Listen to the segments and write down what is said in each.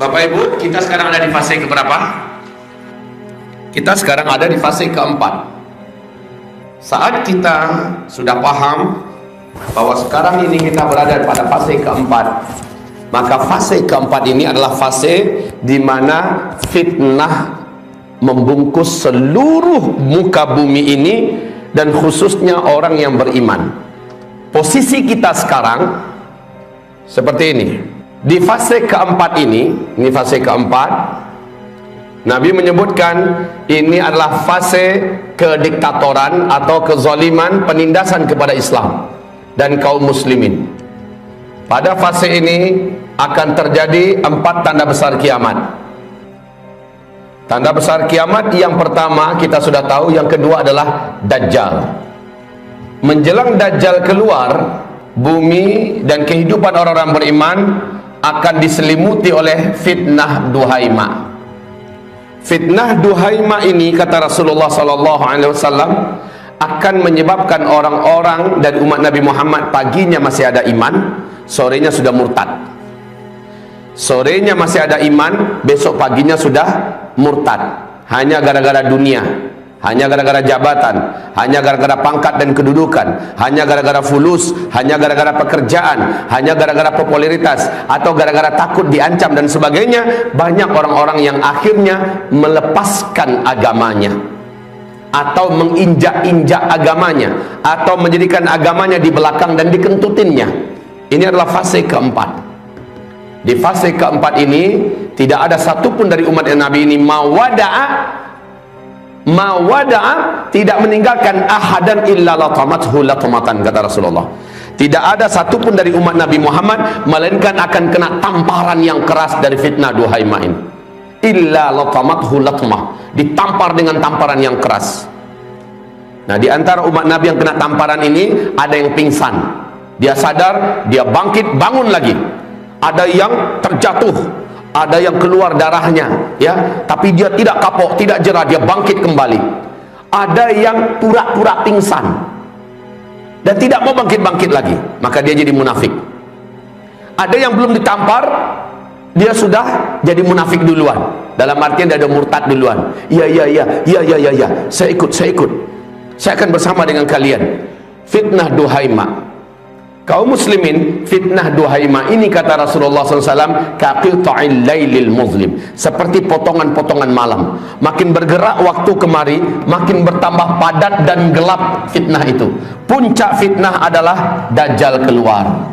Bapak Ibu, kita sekarang ada di fase keberapa? Kita sekarang ada di fase keempat. Saat kita sudah paham bahwa sekarang ini kita berada pada fase keempat, maka fase keempat ini adalah fase di mana fitnah membungkus seluruh muka bumi ini dan khususnya orang yang beriman. Posisi kita sekarang seperti ini. Di fase keempat ini fase keempat, Nabi menyebutkan ini adalah fase kediktatoran atau kezaliman, penindasan kepada Islam dan kaum muslimin. Pada fase ini akan terjadi 4 tanda besar kiamat. Tanda besar kiamat yang pertama kita sudah tahu, yang kedua adalah Dajjal. Menjelang Dajjal keluar, bumi dan kehidupan orang-orang beriman akan diselimuti oleh fitnah duhaima. Fitnah duhaima ini, kata Rasulullah SAW, akan menyebabkan orang-orang dan umat Nabi Muhammad paginya masih ada iman, sorenya sudah murtad. Sorenya masih ada iman, besok paginya sudah murtad. Hanya gara-gara dunia, hanya gara-gara jabatan, hanya gara-gara pangkat dan kedudukan, hanya gara-gara fulus, hanya gara-gara pekerjaan, hanya gara-gara popularitas, atau gara-gara takut diancam dan sebagainya. Banyak orang-orang yang akhirnya melepaskan agamanya, atau menginjak-injak agamanya, atau menjadikan agamanya di belakang dan dikentutinnya. Ini adalah fase keempat. Di fase keempat ini tidak ada satupun dari umat Nabi ini mawada'a, tidak meninggalkan ahadan illa latamathu latamatan, kata Rasulullah. Tidak ada satupun dari umat Nabi Muhammad melainkan akan kena tamparan yang keras dari fitnah duhaima ini. Illa latamathu latamah, ditampar dengan tamparan yang keras. Nah, di antara umat Nabi yang kena tamparan ini ada yang pingsan, dia sadar, dia bangkit, bangun lagi. Ada yang terjatuh, ada yang keluar darahnya, ya, tapi dia tidak kapok, tidak jerah, dia bangkit kembali. Ada yang pura-pura pingsan dan tidak mau bangkit-bangkit lagi, maka dia jadi munafik. Ada yang belum ditampar, dia sudah jadi munafik duluan. Dalam artian dia ada murtad duluan. Ya, saya ikut. Saya akan bersama dengan kalian. Fitnah duhaima. Kaum muslimin, fitnah duhaima ini, kata Rasulullah SAW, kaqita'il lailil muzlim, seperti potongan-potongan malam. Makin bergerak waktu kemari, makin bertambah padat dan gelap fitnah itu. Puncak fitnah adalah Dajjal keluar.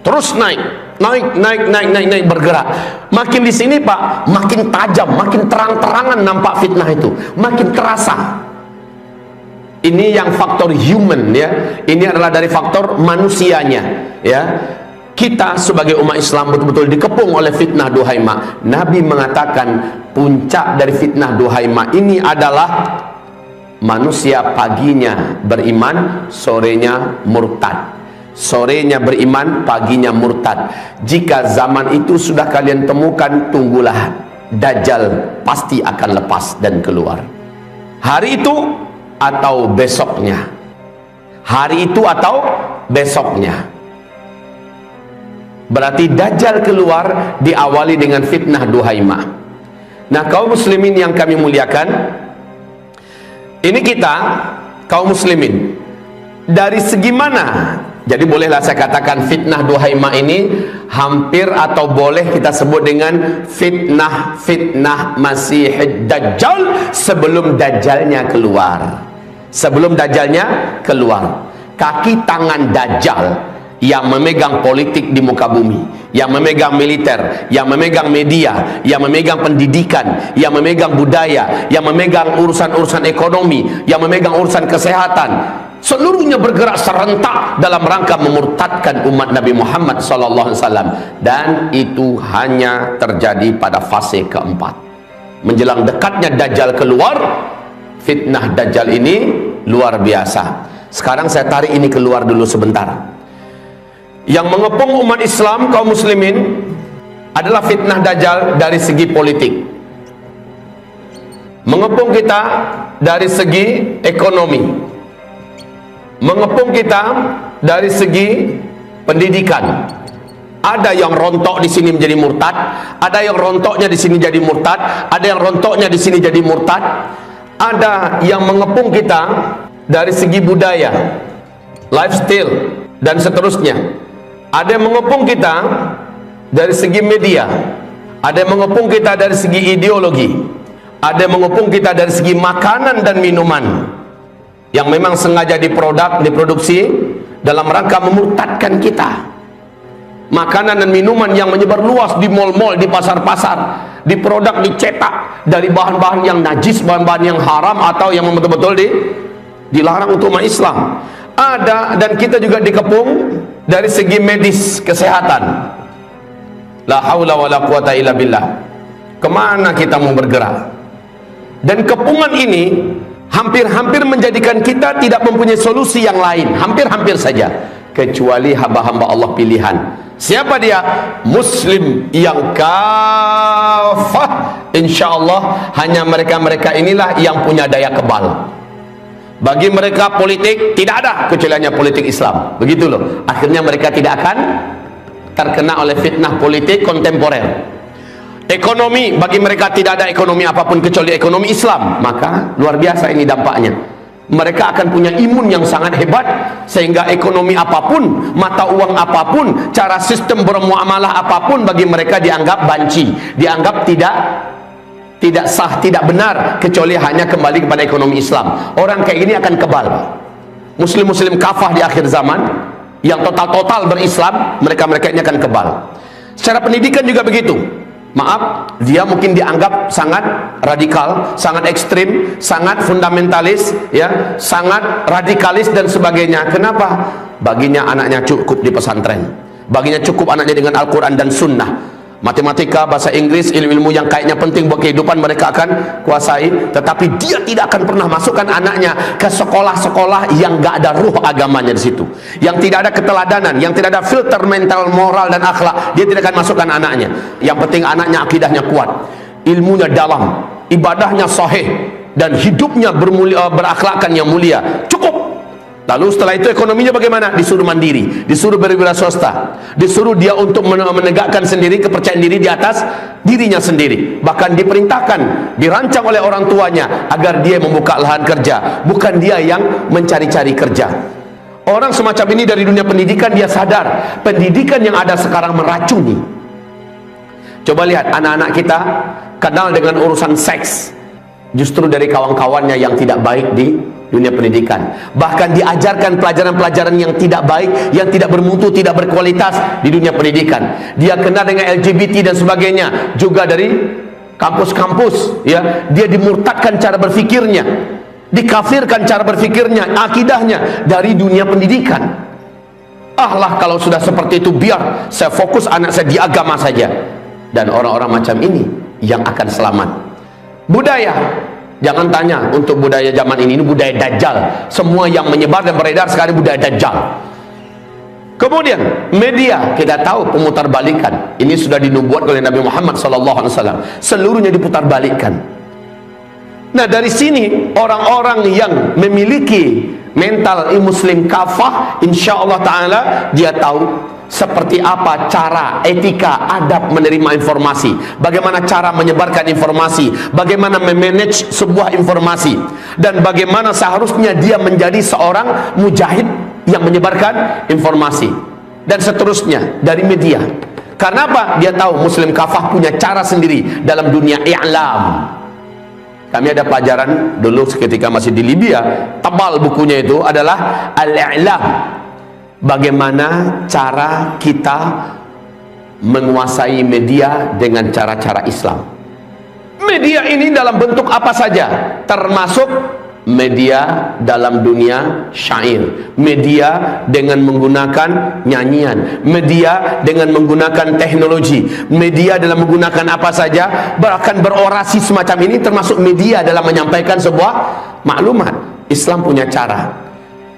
Terus naik bergerak. Makin di sini, Pak, makin tajam, makin terang-terangan nampak fitnah itu, makin terasa. Ini yang faktor human, ya. Ini adalah dari faktor manusianya, ya. Kita sebagai umat Islam betul-betul dikepung oleh fitnah duhaima. Nabi mengatakan puncak dari fitnah duhaima ini adalah manusia paginya beriman, sorenya murtad. Sorenya beriman, paginya murtad. Jika zaman itu sudah kalian temukan, tunggulah, Dajjal pasti akan lepas dan keluar. Hari itu atau besoknya, hari itu atau besoknya. Berarti Dajjal keluar diawali dengan fitnah duhaima. Nah, kaum muslimin yang kami muliakan, ini kita kaum muslimin dari segi mana? Jadi bolehlah saya katakan fitnah duhaima ini hampir atau boleh kita sebut dengan fitnah Masihid Dajjal sebelum Dajjalnya keluar. Sebelum Dajjalnya keluar, kaki tangan Dajjal yang memegang politik di muka bumi, yang memegang militer, yang memegang media, yang memegang pendidikan, yang memegang budaya, yang memegang urusan-urusan ekonomi, yang memegang urusan kesehatan, seluruhnya bergerak serentak dalam rangka memurtadkan umat Nabi Muhammad SAW. Dan itu hanya terjadi pada fase keempat. Menjelang dekatnya Dajjal keluar, fitnah Dajjal ini luar biasa. Sekarang saya tarik ini keluar dulu sebentar. Yang mengepung umat Islam, kaum muslimin, adalah fitnah Dajjal dari segi politik. Mengepung kita dari segi ekonomi, mengepung kita dari segi pendidikan, Ada yang rontok di sini menjadi murtad, ada yang rontoknya di sini jadi murtad, ada yang rontoknya di sini jadi murtad. Ada yang mengepung kita dari segi budaya, lifestyle, dan seterusnya. Ada yang mengepung kita dari segi media, ada yang mengepung kita dari segi ideologi, ada yang mengepung kita dari segi makanan dan minuman yang memang sengaja diproduksi dalam rangka memurtadkan kita. Makanan dan minuman yang menyebar luas di mal-mal, di pasar-pasar, di produk dicetak dari bahan-bahan yang najis, bahan-bahan yang haram atau yang betul-betul dilarang untuk umat Islam. Ada, dan kita juga dikepung dari segi medis, kesehatan. La haula wala quwata illa billah. Kemana kita mau bergerak? Dan kepungan ini hampir-hampir menjadikan kita tidak mempunyai solusi yang lain, hampir-hampir saja, kecuali hamba-hamba Allah pilihan. Siapa dia? Muslim yang kafah. InsyaAllah hanya mereka-mereka inilah yang punya daya kebal. Bagi mereka politik tidak ada kecuali hanya politik Islam. Begitu loh. Akhirnya mereka tidak akan terkena oleh fitnah politik kontemporer. Ekonomi, bagi mereka tidak ada ekonomi apapun kecuali ekonomi Islam. Maka luar biasa ini dampaknya. Mereka akan punya imun yang sangat hebat, sehingga ekonomi apapun, mata uang apapun, cara sistem bermuamalah apapun bagi mereka dianggap banci, dianggap tidak sah, tidak benar, kecuali hanya kembali kepada ekonomi Islam. Orang kayak gini akan kebal. Muslim-muslim kafah di akhir zaman yang total-total berislam, mereka-mereka ini akan kebal. Secara pendidikan juga begitu. Maaf, dia mungkin dianggap sangat radikal, sangat ekstrim, sangat fundamentalis, ya, sangat radikalis dan sebagainya. Kenapa? Baginya anaknya cukup di pesantren, baginya cukup anaknya dengan Al-Quran dan Sunnah. Matematika, bahasa Inggris, ilmu-ilmu yang kayaknya penting buat kehidupan mereka akan kuasai, tetapi dia tidak akan pernah masukkan anaknya ke sekolah-sekolah yang gak ada ruh agamanya di situ, yang tidak ada keteladanan, yang tidak ada filter mental, moral dan akhlak. Dia tidak akan masukkan anaknya. Yang penting anaknya akidahnya kuat, ilmunya dalam, ibadahnya sahih, dan hidupnya berakhlakkan yang mulia. Cukup. Lalu setelah itu ekonominya bagaimana? Disuruh mandiri, disuruh berwira swasta, disuruh dia untuk menegakkan sendiri kepercayaan diri di atas dirinya sendiri. Bahkan diperintahkan, dirancang oleh orang tuanya agar dia membuka lahan kerja, bukan dia yang mencari-cari kerja. Orang semacam ini dari dunia pendidikan dia sadar pendidikan yang ada sekarang meracuni. Coba lihat anak-anak kita kenal dengan urusan seks justru dari kawan-kawannya yang tidak baik di dunia pendidikan. Bahkan diajarkan pelajaran-pelajaran yang tidak baik, yang tidak bermutu, tidak berkualitas di dunia pendidikan. Dia kenal dengan LGBT dan sebagainya juga dari kampus-kampus, ya. Dia dimurtadkan cara berfikirnya, dikafirkan cara berfikirnya, akidahnya dari dunia pendidikan. Lah kalau sudah seperti itu, biar saya fokus anak saya di agama saja. Dan orang-orang macam ini yang akan selamat. Budaya, jangan tanya untuk budaya zaman ini budaya dajjal. Semua yang menyebar dan beredar sekarang budaya dajjal. Kemudian media, kita tahu pemutarbalikan. Ini sudah dinubuat oleh Nabi Muhammad SAW. Seluruhnya diputarbalikkan. Nah dari sini orang-orang yang memiliki mental muslim kafah, insya Allah Ta'ala dia tahu seperti apa cara, etika, adab menerima informasi, bagaimana cara menyebarkan informasi, bagaimana memanage sebuah informasi, dan bagaimana seharusnya dia menjadi seorang mujahid yang menyebarkan informasi, dan seterusnya dari media. Karena apa? Dia tahu muslim kafah punya cara sendiri dalam dunia i'lam. Kami ada pelajaran dulu ketika masih di Libya, tebal bukunya itu adalah Al-I'lam. Bagaimana cara kita menguasai media dengan cara-cara Islam. Media ini dalam bentuk apa saja, termasuk media dalam dunia syair, media dengan menggunakan nyanyian, media dengan menggunakan teknologi, media dalam menggunakan apa saja, bahkan berorasi semacam ini termasuk media dalam menyampaikan sebuah maklumat. Islam punya cara.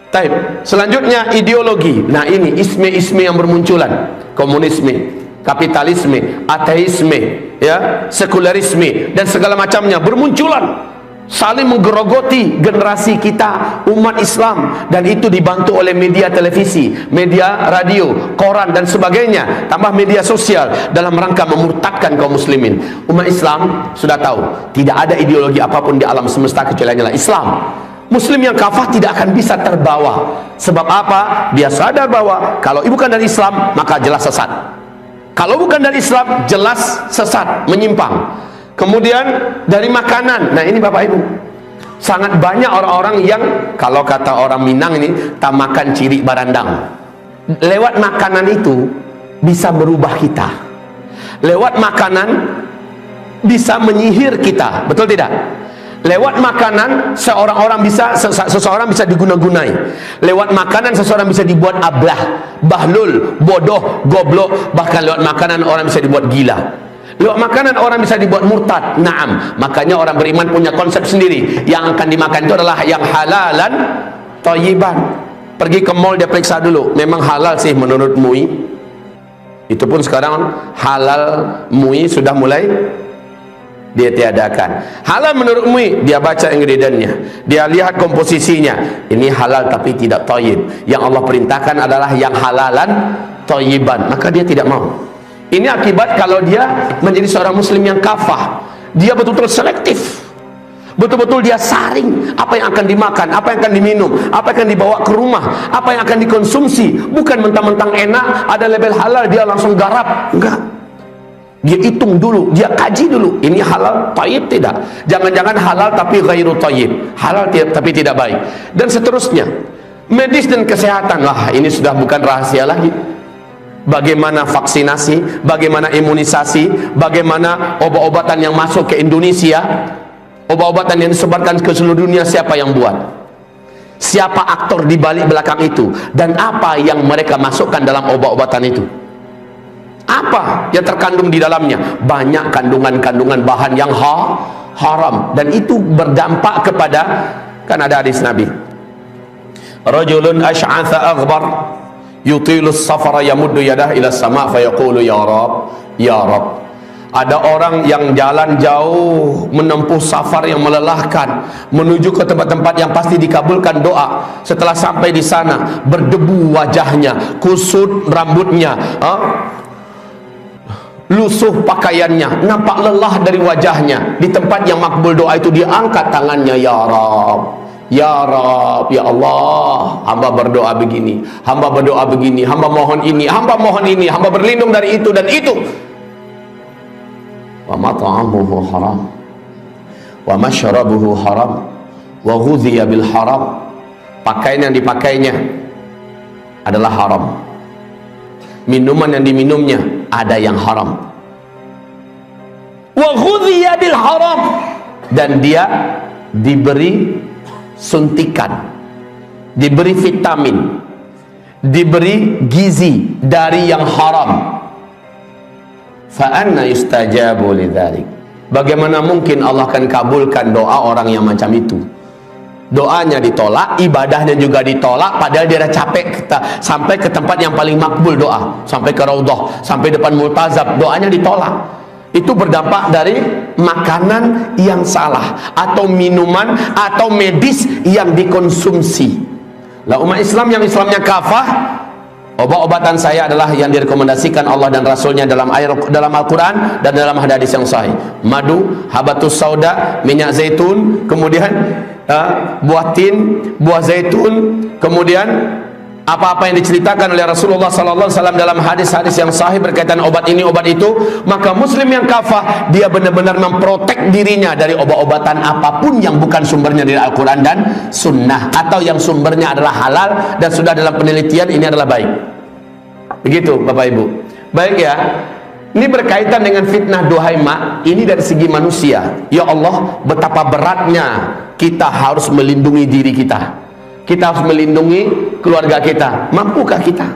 Taib. Selanjutnya ideologi. Nah ini isme-isme yang bermunculan, komunisme, kapitalisme, ateisme, ya, sekularisme dan segala macamnya bermunculan. saling menggerogoti generasi kita, umat Islam, dan itu dibantu oleh media televisi, media radio, koran dan sebagainya, tambah media sosial dalam rangka memurtadkan kaum muslimin. Umat Islam sudah tahu tidak ada ideologi apapun di alam semesta kecuali hanyalah Islam. Muslim yang kafah tidak akan bisa terbawa. Sebab apa? Dia sadar bahwa kalau bukan dari Islam maka jelas sesat. Kalau bukan dari Islam jelas sesat, menyimpang. Kemudian dari makanan. Nah ini Bapak Ibu, sangat banyak orang-orang yang kalau kata orang Minang ini tak makan ciri barandang. Lewat makanan itu bisa merubah kita. Lewat makanan bisa menyihir kita, betul tidak? Lewat makanan seseorang bisa diguna-gunai. Lewat makanan seseorang bisa dibuat ablah, bahlul, bodoh, goblok. Bahkan lewat makanan orang bisa dibuat gila. Lewat makanan orang bisa dibuat murtad. Naam. Makanya orang beriman punya konsep sendiri. Yang akan dimakan itu adalah yang halalan thayyiban. Pergi ke mall dia periksa dulu, memang halal sih menurut MUI. Itu pun sekarang halal MUI sudah mulai dia tiadakan. Halal menurut MUI, dia baca ingredientnya, dia lihat komposisinya, ini halal tapi tidak thayyib. Yang Allah perintahkan adalah yang halalan thayyiban, maka dia tidak mau. Ini akibat kalau dia menjadi seorang muslim yang kafah. Dia betul-betul selektif, betul-betul dia saring apa yang akan dimakan, apa yang akan diminum, apa yang akan dibawa ke rumah, apa yang akan dikonsumsi. Bukan mentang-mentang enak ada label halal dia langsung garap, enggak. Dia hitung dulu, dia kaji dulu, ini halal thayyib tidak, jangan-jangan halal tapi ghairu thayyib, halal tapi tidak baik, dan seterusnya. Medis dan kesehatan, lah ini sudah bukan rahasia lagi. Bagaimana vaksinasi, bagaimana imunisasi, bagaimana obat-obatan yang masuk ke Indonesia, obat-obatan yang disebarkan ke seluruh dunia, siapa yang buat, siapa aktor di balik belakang itu, dan apa yang mereka masukkan dalam obat-obatan itu, apa yang terkandung di dalamnya. Banyak kandungan-kandungan bahan yang haram, dan itu berdampak kepada, kan ada hadis Nabi, rajulun ash'atha aghbar yutilus safara yamuddu yadah ila sama' fayaqulu ya Rab, ya Rab. Ada orang yang jalan jauh menempuh safar yang melelahkan menuju ke tempat-tempat yang pasti dikabulkan doa. Setelah sampai di sana berdebu wajahnya, kusut rambutnya, lusuh pakaiannya, nampak lelah dari wajahnya. Di tempat yang makbul doa itu dia angkat tangannya, ya Rab, ya Rab, ya Allah, hamba berdoa begini, hamba berdoa begini, hamba mohon ini, hamba mohon ini, hamba berlindung dari itu dan itu. Wa mat'amuhu haram wa mashrabuhu haram wa ghudhiya bil haram. Pakaian yang dipakainya adalah haram, minuman yang diminumnya ada yang haram, wa ghudhiya bil haram, dan dia diberi suntikan, diberi vitamin, diberi gizi dari yang haram. Fa anna yustajabu lidzalik. Bagaimana mungkin Allah akan kabulkan doa orang yang macam itu? Doanya ditolak, ibadahnya juga ditolak, padahal dia dah capek sampai ke tempat yang paling makbul doa, sampai ke raudhah, sampai depan multazam, doanya ditolak. Itu berdampak dari makanan yang salah, atau minuman atau medis yang dikonsumsi. Lah umat Islam yang Islamnya kafah, obat-obatan saya adalah yang direkomendasikan Allah dan Rasulnya dalam Al-Quran dan dalam hadis yang sahih. Madu, habatus sauda, minyak zaitun, kemudian buah tin, buah zaitun, kemudian apa-apa yang diceritakan oleh Rasulullah SAW dalam hadis-hadis yang sahih berkaitan obat ini, obat itu. Maka muslim yang kafah, dia benar-benar memprotek dirinya dari obat-obatan apapun yang bukan sumbernya dari Al-Quran dan Sunnah, atau yang sumbernya adalah halal dan sudah dalam penelitian ini adalah baik. Begitu Bapak Ibu. Baik ya, ini berkaitan dengan fitnah duhai mak. Ini dari segi manusia. Ya Allah, betapa beratnya kita harus melindungi diri kita. Kita harus melindungi keluarga kita. Mampukah kita?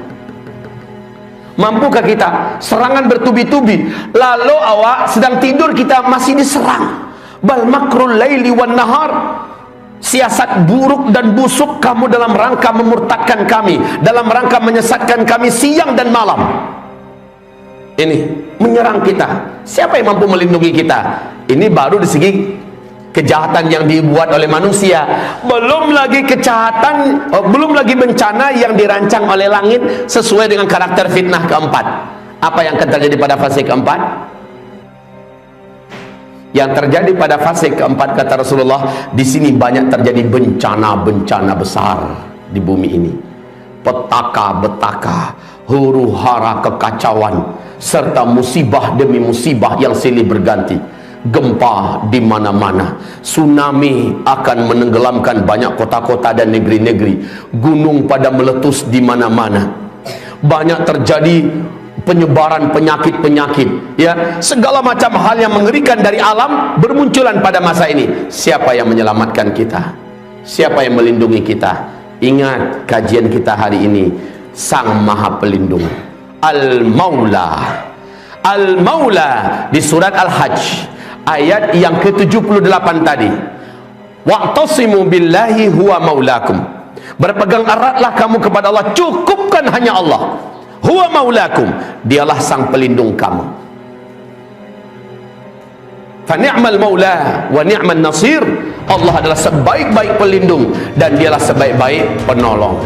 Mampukah kita? Serangan bertubi-tubi, lalu awak sedang tidur kita masih diserang. Bal makrul laili wan nahar. Siasat buruk dan busuk kamu dalam rangka memurtadkan kami, dalam rangka menyesatkan kami siang dan malam. Ini menyerang kita. Siapa yang mampu melindungi kita? Ini baru di segi kejahatan yang dibuat oleh manusia, belum lagi kejahatan, belum lagi bencana yang dirancang oleh langit sesuai dengan karakter fitnah keempat. Apa yang akan terjadi pada fase keempat? Yang terjadi pada fase keempat, kata Rasulullah, di sini banyak terjadi bencana-bencana besar di bumi ini. Petaka-betaka, huru-hara kekacauan, serta musibah demi musibah yang silih berganti. Gempa di mana-mana, tsunami akan menenggelamkan banyak kota-kota dan negeri-negeri, gunung pada meletus di mana-mana. Banyak terjadi penyebaran penyakit-penyakit, ya, segala macam hal yang mengerikan dari alam bermunculan pada masa ini. Siapa yang menyelamatkan kita? Siapa yang melindungi kita? Ingat kajian kita hari ini, Sang Maha Pelindung, Al-Maula. Al-Maula di surat Al-Hajj ayat yang ke-78 tadi. Wa'tasimu billahi huwa maulakum. Berpegang eratlah kamu kepada Allah, cukupkan hanya Allah. Huwa maulakum, dialah sang pelindung kamu. Fa ni'mal maula wa ni'man nasir. Allah adalah sebaik-baik pelindung dan dialah sebaik-baik penolong.